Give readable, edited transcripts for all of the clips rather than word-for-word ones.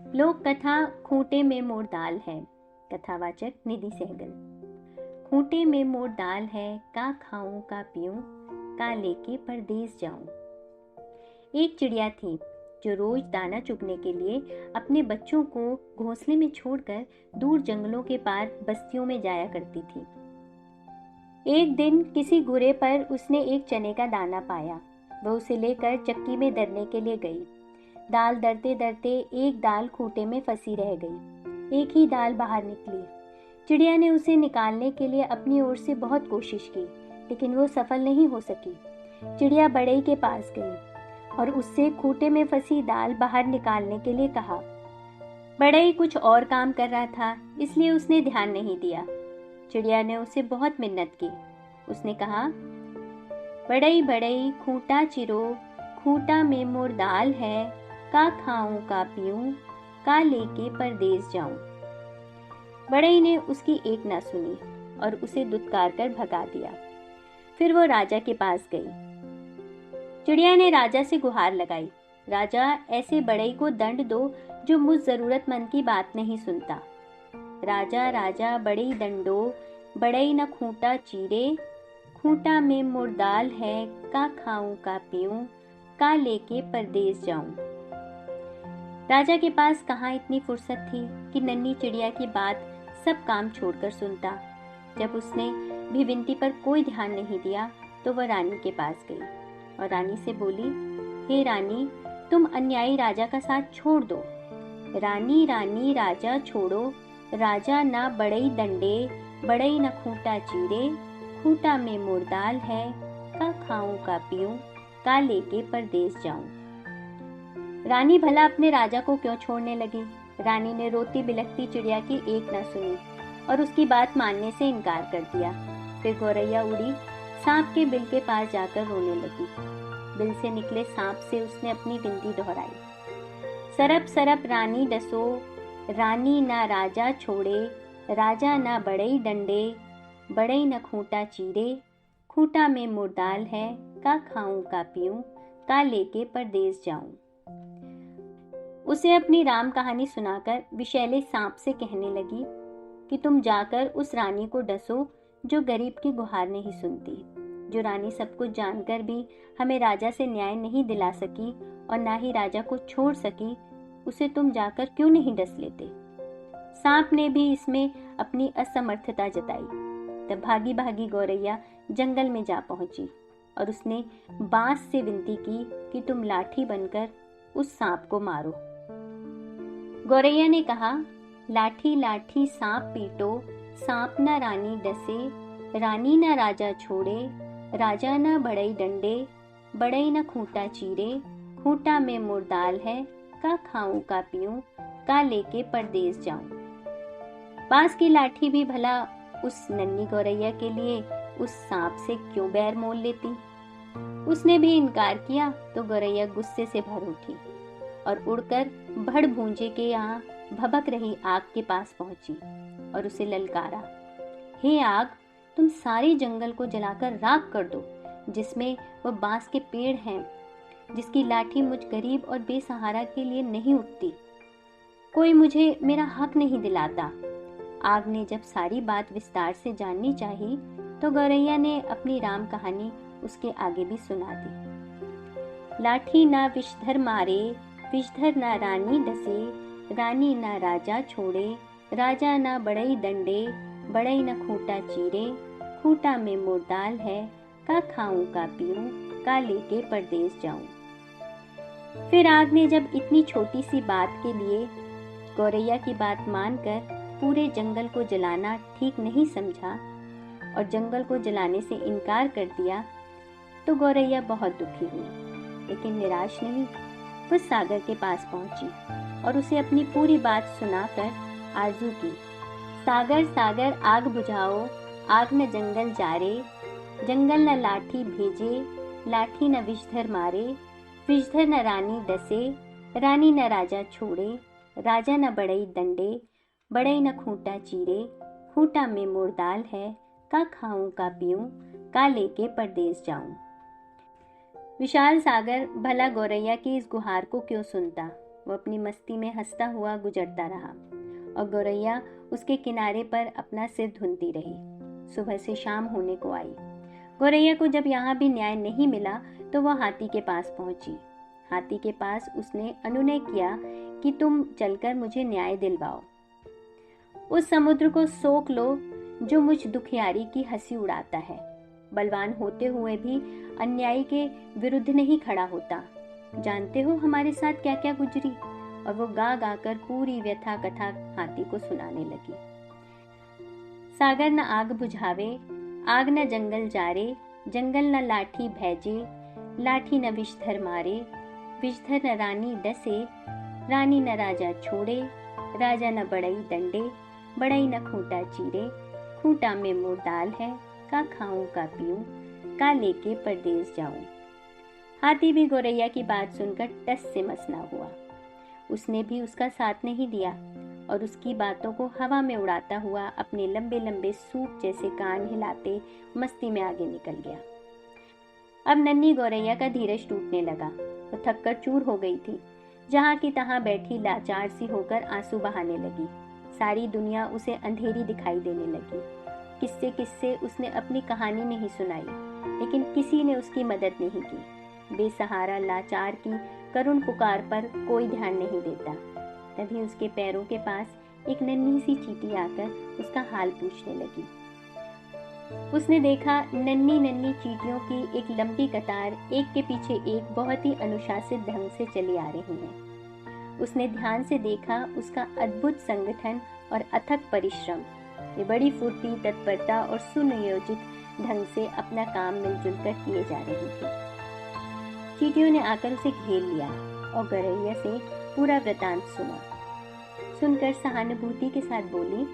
लोक कथा खूंटे में मोर दाल है। कथावाचक निधि सहगल। खूंटे में मोर दाल है, का खाऊं का पीऊं, का लेके परदेस जाऊं। एक चिड़िया थी जो रोज दाना चुगने के लिए अपने बच्चों को घोंसले में छोड़कर दूर जंगलों के पार बस्तियों में जाया करती थी। एक दिन किसी घुरे पर उसने एक चने का दाना पाया। वह उसे लेकर चक्की में दरने के लिए गई। दाल दरते दरते एक दाल खूंटे में फंसी रह गई। एक ही दाल बाहर निकली। चिड़िया ने उसे निकालने के लिए अपनी ओर से बहुत कोशिश की, लेकिन वो सफल नहीं हो सकी। चिड़िया बढ़ई के पास गई और उससे खूंटे में फंसी दाल बाहर निकालने के लिए कहा। बढ़ई कुछ और काम कर रहा था, इसलिए उसने ध्यान नहीं दिया। चिड़िया ने उसे बहुत मिन्नत की। उसने कहा, बढ़ई बढ़ई खूंटा चिरो, खूंटा में मोर दाल है, का खाऊं का पीऊं, का लेके परदेस जाऊं। बढ़ई ने उसकी एक ना सुनी और उसे दुत्कार कर भगा दिया। फिर वो राजा के पास गई। चिड़िया ने राजा से गुहार लगाई, राजा ऐसे बढ़ई को दंड दो जो मुझ जरूरतमंद की बात नहीं सुनता। राजा राजा बढ़ई दंडो, बढ़ई न खूंटा चीरे, खूंटा में मोर दाल है, का खाऊं का पीऊं, का लेके परदेस जाऊं। राजा के पास कहाँ इतनी फुर्सत थी कि नन्ही चिड़िया की बात सब काम छोड़कर सुनता। जब उसने भी विनती पर कोई ध्यान नहीं दिया तो वह रानी के पास गई और रानी से बोली, हे रानी, तुम अन्यायी राजा का साथ छोड़ दो। रानी रानी राजा छोड़ो, राजा ना बढ़ई दंडे, बढ़ई न खूंटा चीरे, खूंटा में मोर दाल है, का खाऊं का पीऊं, का लेके परदेस जाऊं। रानी भला अपने राजा को क्यों छोड़ने लगी? रानी ने रोती बिलखती चिड़िया की एक न सुनी और उसकी बात मानने से इनकार कर दिया। फिर गौरैया उड़ी सांप के बिल के पास जाकर रोने लगी। बिल से निकले सांप से उसने अपनी विनती दोहराई। सरप सरप रानी डसो, रानी ना राजा छोड़े, राजा ना बढ़ई डंडे, बढ़ई न खूंटा चीरे, खूंटा में मोर दाल है, का खाऊं का पीऊं, का लेके परदेस जाऊं। उसे अपनी राम कहानी सुनाकर विषैले सांप से कहने लगी कि तुम जाकर उस रानी को डसो जो गरीब की गुहार नहीं सुनती। जो रानी सब कुछ जानकर भी हमें राजा से न्याय नहीं दिला सकी और ना ही राजा को छोड़ सकी, उसे तुम जाकर क्यों नहीं डस लेते? सांप ने भी इसमें अपनी असमर्थता जताई। तब भागी भागी गौरैया जंगल में जा पहुंची और उसने बांस से विनती की कि तुम लाठी बनकर उस सांप को मारो। गौरैया ने कहा, लाठी लाठी सांप पीटो, सांप न रानी डसे, रानी न राजा छोड़े, राजा न बढ़ई डंडे, बढ़ई न खूंटा चीरे, खूंटा में मोर दाल है, का खाऊं का पीऊं, का लेके परदेस जाऊं। बांस की लाठी भी भला उस नन्ही गौरैया के लिए उस सांप से क्यों बैर मोल लेती? उसने भी इनकार किया तो गौरैया गुस्से से भर उठी और उड़कर भड़ भूंजे के यहाँ भभक रही आग के पास पहुंची और उसे ललकारा, हे आग, तुम सारे जंगल को जलाकर राख कर दो जिसमें वह बांस के पेड़ हैं, जिसकी लाठी मुझ गरीब और बेसहारा के लिए नहीं उठती। कोई मुझे मेरा हक नहीं दिलाता। आग ने जब सारी बात विस्तार से जाननी चाही तो गौरैया ने अपनी राम कहानी उसके आगे भी सुना दी। लाठी ना विषधर मारे, विषधर ना रानी डसे, रानी ना राजा छोड़े, राजा ना बढ़ई डंडे, बढ़ई न खूंटा चीरे, खूंटा में मोर दाल है, का खाऊं का पीऊं, का लेके परदेस जाऊं। फिर आग ने जब इतनी छोटी सी बात के लिए गौरैया की बात मानकर पूरे जंगल को जलाना ठीक नहीं समझा और जंगल को जलाने से इनकार कर दिया तो गौरैया बहुत दुखी हुई, लेकिन निराश नहीं। वह सागर के पास पहुंची और उसे अपनी पूरी बात सुनाकर आरजू की, सागर सागर आग बुझाओ, आग न जंगल जारे, जंगल न लाठी भेजे, लाठी न विषधर मारे, विषधर न रानी डसे, रानी न राजा छोड़े, राजा न बढ़ई डंडे, बढ़ई न खूंटा चीरे, खूंटा में मोर दाल है, का खाऊं का पीऊं, का लेके परदेस जाऊं। विशाल सागर भला गौरैया की इस गुहार को क्यों सुनता? वो अपनी मस्ती में हंसता हुआ गुजरता रहा और गौरैया उसके किनारे पर अपना सिर धुनती रही। सुबह से शाम होने को आई। गौरैया को जब यहाँ भी न्याय नहीं मिला तो वह हाथी के पास पहुंची। हाथी के पास उसने अनुनय किया कि तुम चलकर मुझे न्याय दिलवाओ। उस समुद्र को सोख लो जो मुझ दुखियारी की हंसी उड़ाता है। बलवान होते हुए भी अन्यायी के विरुद्ध नहीं खड़ा होता। जानते हो हमारे साथ क्या क्या गुजरी। और वो गा गा कर पूरी व्यथा कथा हाथी को सुनाने लगी। सागर न आग बुझावे, आग न जंगल जारे, जंगल न लाठी भैजे, लाठी न विषधर मारे, विषधर न रानी डसे, रानी न राजा छोड़े, राजा न बड़ई दंडे, बड़ई न खूंटा चीरे, खूंटा में मोर दाल है, का खाऊं का पीऊं, का लेके परदेस जाऊं। हाथी भी गौरैया की बात सुनकर टस से मस ना हुआ। उसने भी उसका साथ नहीं दिया और उसकी बातों को हवा में उड़ाता हुआ अपने लंबे लंबे सूप जैसे कान हिलाते मस्ती में आगे निकल गया। अब नन्ही गौरैया का धीरज टूटने लगा। वो थककर चूर हो गई थी। जहाँ की तहाँ बैठी लाचार सी होकर आंसू बहाने लगी। सारी दुनिया उसे अंधेरी दिखाई देने लगी। किस्से किस्से उसने अपनी कहानी नहीं सुनाई, लेकिन किसी ने उसकी मदद नहीं की। बेसहारा लाचार की करुण पुकार पर कोई ध्यान नहीं देता। तभी उसके पैरों के पास एक नन्ही सी चींटी आकर उसका हाल पूछने लगी। उसने देखा नन्ही नन्ही चींटियों की एक लंबी कतार एक के पीछे एक बहुत ही अनुशासित ढंग से चली आ रही है। उसने ध्यान से देखा उसका अद्भुत संगठन और अथक परिश्रम। वे बड़ी फुर्ती, तत्परता और सुनियोजित ढंग से अपना काम मिलजुल कर किए जा रही थी। चींटियों ने आकर उसे घेर लिया और गौरैया से पूरा वृतांत सुना। सुनकर सहानुभूति के साथ बोली,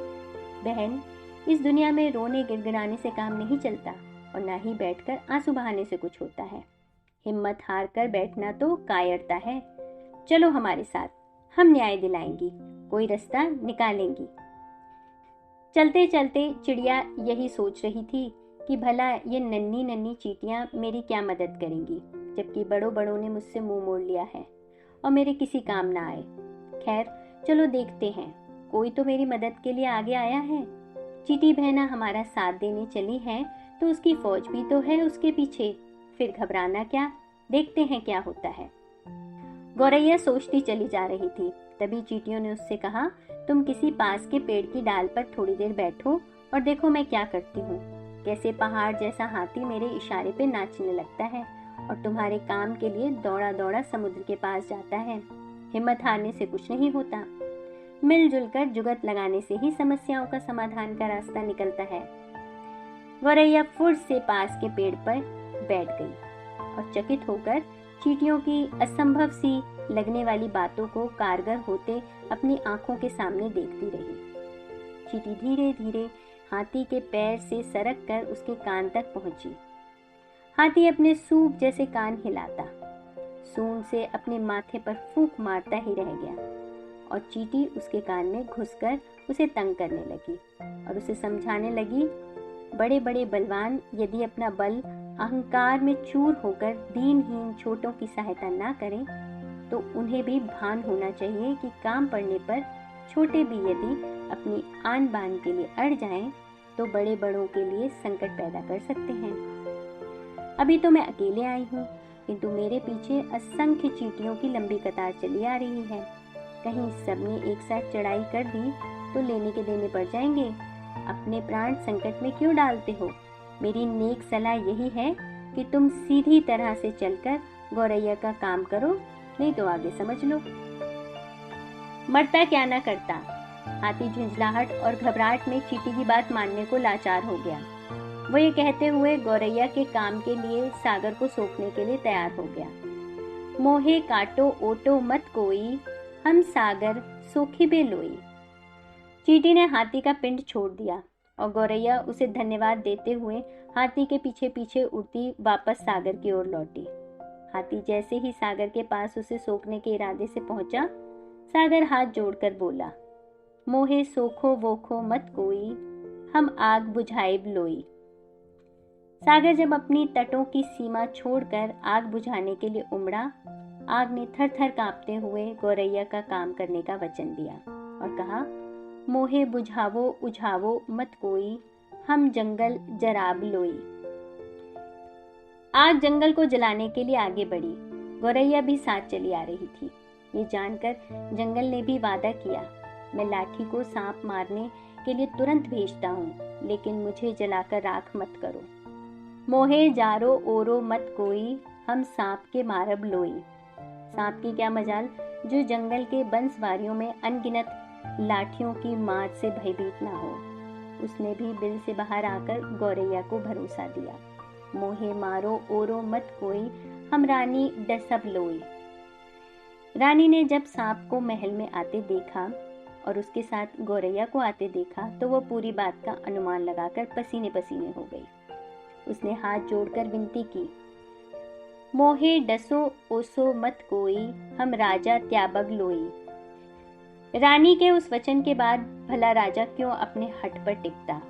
बहन, इस दुनिया में रोने गिड़गिड़ाने से काम नहीं चलता और ना ही बैठकर आंसू बहाने से कुछ होता है। हिम्मत हार कर बैठना तो कायरता है। चलो हमारे साथ, हम न्याय दिलाएंगी, कोई रास्ता निकालेंगी। चलते चलते चिड़िया यही सोच रही थी कि भला ये नन्ही नन्ही चींटियां मेरी क्या मदद करेंगी, जबकि बड़ों बड़ों ने मुझसे मुंह मोड़ लिया है और मेरे किसी काम ना आए। खैर चलो देखते हैं, कोई तो मेरी मदद के लिए आगे आया है। चींटी बहना हमारा साथ देने चली है तो उसकी फौज भी तो है उसके पीछे, फिर घबराना क्या, देखते हैं क्या होता है। गौरैया सोचती चली जा रही थी। तभी चींटियों ने उससे कहा, तुम किसी पास के पेड़ की डाल पर थोड़ी देर बैठो और देखो मैं क्या करती हूँ। कैसे पहाड़ जैसा हाथी मेरे इशारे पे नाचने लगता है और तुम्हारे काम के लिए दौड़ा दौड़ा समुद्र के पास जाता है। हिम्मत हारने से कुछ नहीं होता। मिलजुल कर जुगत लगाने से ही समस्याओं का समाधान का रास्ता निकलता है। गौरैया फुर्र से पास के पेड़ पर बैठ गई और चकित होकर चींटियों की असंभव सी लगने वाली बातों को कारगर होते अपनी आंखों के सामने देखती रही। चींटी धीरे धीरे हाथी के पैर से सरक कर उसके कान तक पहुंची। हाथी अपने सूप जैसे कान हिलाता, सूंड से अपने माथे पर फूंक मारता ही रह गया और चींटी उसके कान में घुसकर उसे तंग करने लगी और उसे समझाने लगी, बड़े बड़े बलवान यदि अपना बल अहंकार में चूर होकर दीनहीन छोटों की सहायता ना करें तो उन्हें भी भान होना चाहिए कि काम पड़ने पर छोटे भी यदि अपनी आन बान के लिए अड़ जाएं तो बड़े बड़ों के लिए संकट पैदा कर सकते हैं। अभी तो मैं अकेले आई हूँ, किंतु मेरे पीछे असंख्य चींटियों की लंबी कतार चली आ रही है। कहीं सबने एक साथ चढ़ाई कर दी तो लेने के देने पड़ जाएंगे। अपने प्राण संकट में क्यों डालते हो? मेरी नेक सलाह यही है कि तुम सीधी तरह से चलकर गौरैया का काम करो, नहीं तो आगे समझ लो। मरता क्या ना करता। हाथी झुंझलाहट और घबराहट में चींटी की बात मानने को लाचार हो गया। वो ये कहते हुए गौरैया के काम के लिए सागर को सोखने के लिए तैयार हो गया। मोहे काटो ओटो मत कोई, हम सागर सोखी बे लोई। चींटी ने हाथी का पिंड छोड़ दिया और गौरैया उसे धन्यवाद देते हुए हाथी के पीछे पीछे उड़ती वापस सागर की ओर लौटी। हाथी जैसे ही सागर के पास उसे सोखने के इरादे से पहुंचा, सागर हाथ जोड़कर बोला, मोहे सोखो वोखो मत कोई, हम आग बुझाए लोई। सागर जब अपनी तटों की सीमा छोड़कर आग बुझाने के लिए उमड़ा आग ने थर थर कांपते हुए गौरैया का काम करने का वचन दिया और कहा, मोहे बुझावो उझावो मत कोई, हम जंगल जराब लोई। आग जंगल को जलाने के लिए आगे बढ़ी। गौरैया भी साथ चली आ रही थी। ये जानकर जंगल ने भी वादा किया, मैं लाठी को सांप मारने के लिए तुरंत भेजता हूँ, लेकिन मुझे जलाकर राख मत करो। मोहे जारो ओरो मत कोई, हम सांप के मारब लोई। सांप की क्या मजाल जो जंगल के बंसवारियों में अनगिनत लाठियों की मार से भयभीत ना हो। उसने भी बिल से बाहर आकर गौरैया को भरोसा दिया, मोहे मारो ओरो मत कोई, हम रानी डसब लोई। रानी ने जब सांप को महल में आते देखा और उसके साथ गौरैया को आते देखा तो वह पूरी बात का अनुमान लगाकर पसीने पसीने हो गई। उसने हाथ जोड़कर विनती की, मोहे डसो ओसो मत कोई, हम राजा त्याबग लोई। रानी के उस वचन के बाद भला राजा क्यों अपने हट पर टिकता।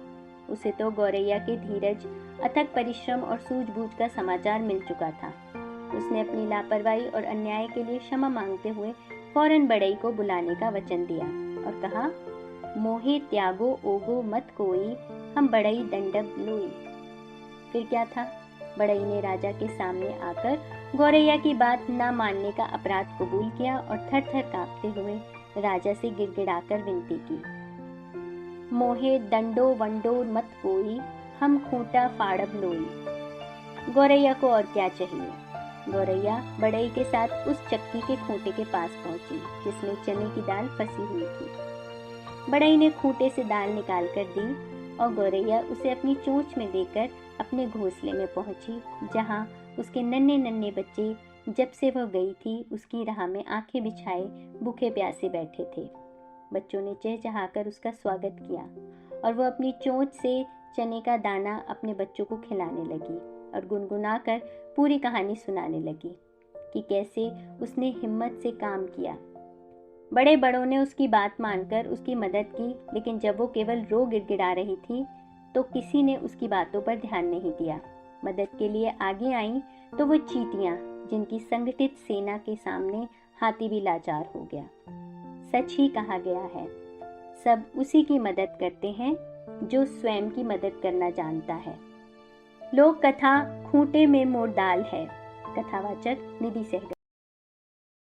उसे तो गौरैया के धीरज, अथक परिश्रम और सूझबूझ का समाचार मिल चुका था। उसने अपनी लापरवाही और अन्याय के लिए क्षमा मांगते हुए फौरन बड़ई को बुलाने का वचन दिया और कहा, मोहे त्यागो ओगो मत कोई, हम बड़ई दंडब लोई। फिर क्या था, बड़ई ने राजा के सामने आकर गौरैया की बात न मानने का अपराध कबूल किया और थर थर कांपते हुए राजा से गिड़गिड़ाकर विनती की, मोहे दंडो वंडो मत कोई, हम खूंटा फाड़ब लोई। गौरैया को और क्या चाहिए। गौरैया बड़ई के साथ उस चक्की के खूंटे के पास पहुंची जिसमें चने की दाल फंसी हुई थी। बड़ई ने खूंटे से दाल निकाल कर दी और गौरैया उसे अपनी चोंच में देकर अपने घोंसले में पहुंची, जहां उसके नन्हे नन्हे बच्चे जब से वह गई थी उसकी राह में आंखें बिछाए भूखे प्यासे बैठे थे। बच्चों ने चहचहाकर उसका स्वागत किया और वह अपनी चोंच से चने का दाना अपने बच्चों को खिलाने लगी और गुनगुनाकर पूरी कहानी सुनाने लगी कि कैसे उसने हिम्मत से काम किया। बड़े बड़ों ने उसकी बात मानकर उसकी मदद की, लेकिन जब वो केवल रो गिड़गिड़ा रही थी तो किसी ने उसकी बातों पर ध्यान नहीं दिया। मदद के लिए आगे आईं तो वो चींटियां, जिनकी संगठित सेना के सामने हाथी भी लाचार हो गया। सच ही कहा गया है, सब उसी की मदद करते हैं जो स्वयं की मदद करना जानता है। लोक कथा खूंटे में मोर दाल है। कथावाचक निधि सहगल।